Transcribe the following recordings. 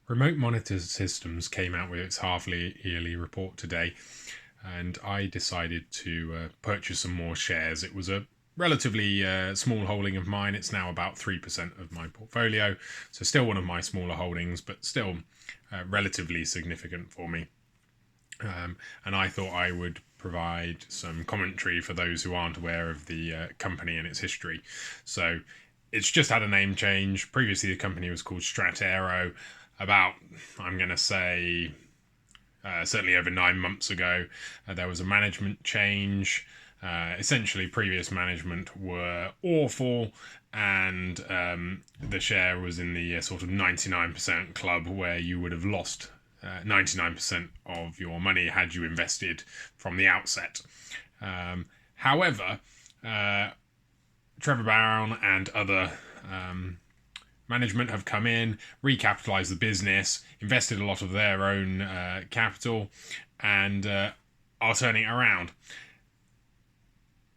Remote Monitor Systems came out with its half-yearly report today, and I decided to purchase some more shares. It was a relatively small holding of mine. It's now about 3% of my portfolio, so still one of my smaller holdings, but still relatively significant for me. And I thought I would provide some commentary for those who aren't aware of the company and its history. So it's just had a name change. Previously, the company was called Stratero. About, I'm going to say, certainly over 9 months ago, there was a management change. Essentially, previous management were awful, and the share was in the sort of 99% club, where you would have lost 99% of your money had you invested from the outset. However, Trevor Barron and other management have come in, recapitalized the business, invested a lot of their own capital, and are turning it around.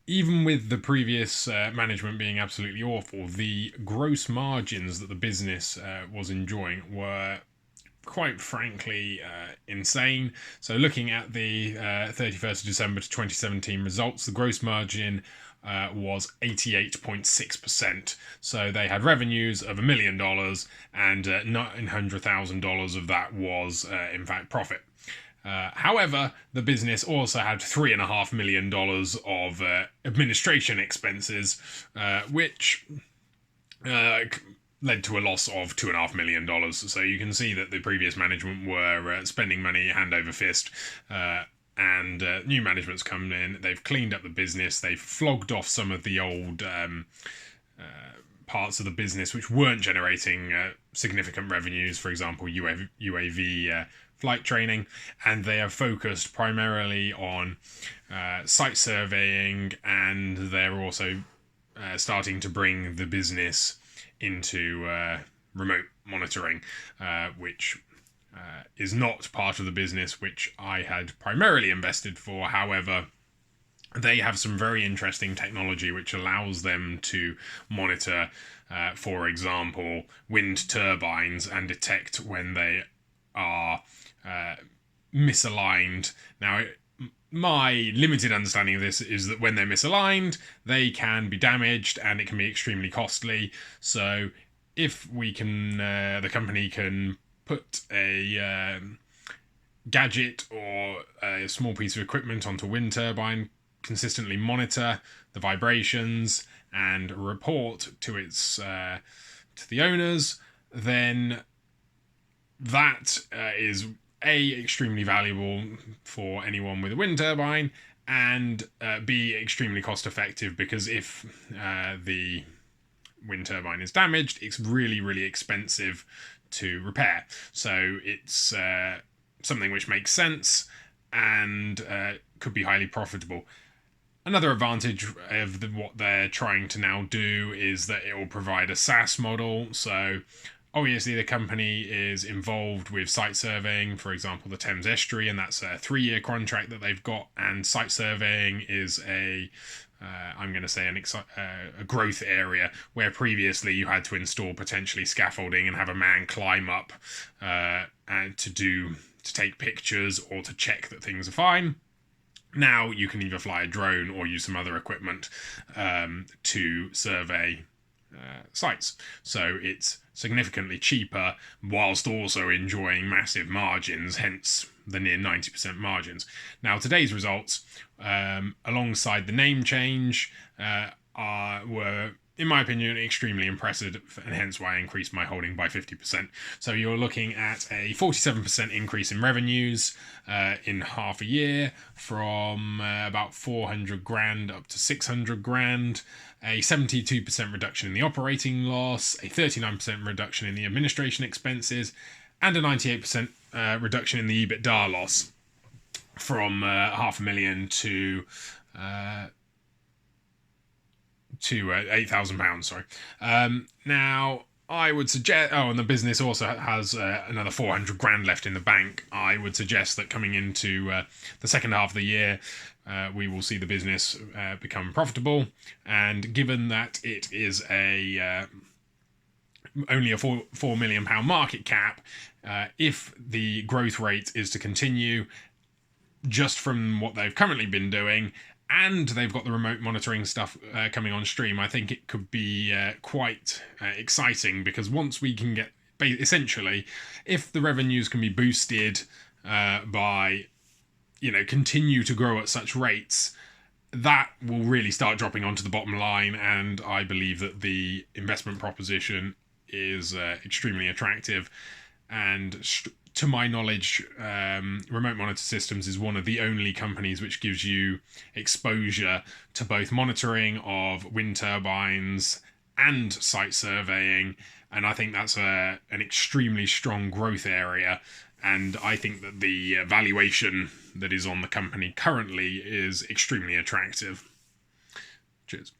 Even with the previous management being absolutely awful, the gross margins that the business was enjoying were quite frankly insane. So looking at the 31st of December to 2017 results, the gross margin was 88.6%. So they had revenues of $1 million, and $900,000 of that was in fact profit. However, the business also had $3.5 million of administration expenses, which led to a loss of $2.5 million. So you can see that the previous management were spending money hand over fist. And new management's come in. They've cleaned up the business. They've flogged off some of the old parts of the business which weren't generating significant revenues. For example, UAV flight training, and they are focused primarily on site surveying, and they're also starting to bring the business into remote monitoring, which is not part of the business which I had primarily invested for. However, they have some very interesting technology which allows them to monitor, for example, wind turbines and detect when they are misaligned. Now, my limited understanding of this is that when they're misaligned, they can be damaged and it can be extremely costly. So if we can, the company can put a gadget or a small piece of equipment onto a wind turbine, consistently monitor the vibrations, and report to its to the owners, then that is extremely valuable for anyone with a wind turbine, and B, extremely cost effective, because if the wind turbine is damaged, it's really, really expensive to repair. So it's something which makes sense and could be highly profitable. Another advantage of what they're trying to now do is that it will provide a SaaS model. So obviously the company is involved with site surveying, for example, the Thames Estuary, and that's a 3-year contract that they've got. And site surveying is I'm going to say a growth area, where previously you had to install potentially scaffolding and have a man climb up and to take pictures or to check that things are fine. Now you can either fly a drone or use some other equipment to survey sites. So it's significantly cheaper whilst also enjoying massive margins, hence the near 90% margins. Now, today's results, alongside the name change, were, in my opinion, extremely impressive, and hence why I increased my holding by 50%. So you're looking at a 47% increase in revenues in half a year, from about 400 grand up to 600 grand, a 72% reduction in the operating loss, a 39% reduction in the administration expenses, and a 98% reduction in the EBITDA loss, from £500,000 to £8,000. Sorry. Now, I would suggest, and the business also has another 400 grand left in the bank. I would suggest that coming into the second half of the year, we will see the business become profitable. And given that it is a only a £4 million market cap. If the growth rate is to continue, just from what they've currently been doing, and they've got the remote monitoring stuff coming on stream, I think it could be quite exciting, because once we can get, essentially, if the revenues can be boosted by, continue to grow at such rates, that will really start dropping onto the bottom line, and I believe that the investment proposition is extremely attractive. And to my knowledge, Remote Monitor Systems is one of the only companies which gives you exposure to both monitoring of wind turbines and site surveying, and I think that's an extremely strong growth area. And I think that the valuation that is on the company currently is extremely attractive. Cheers.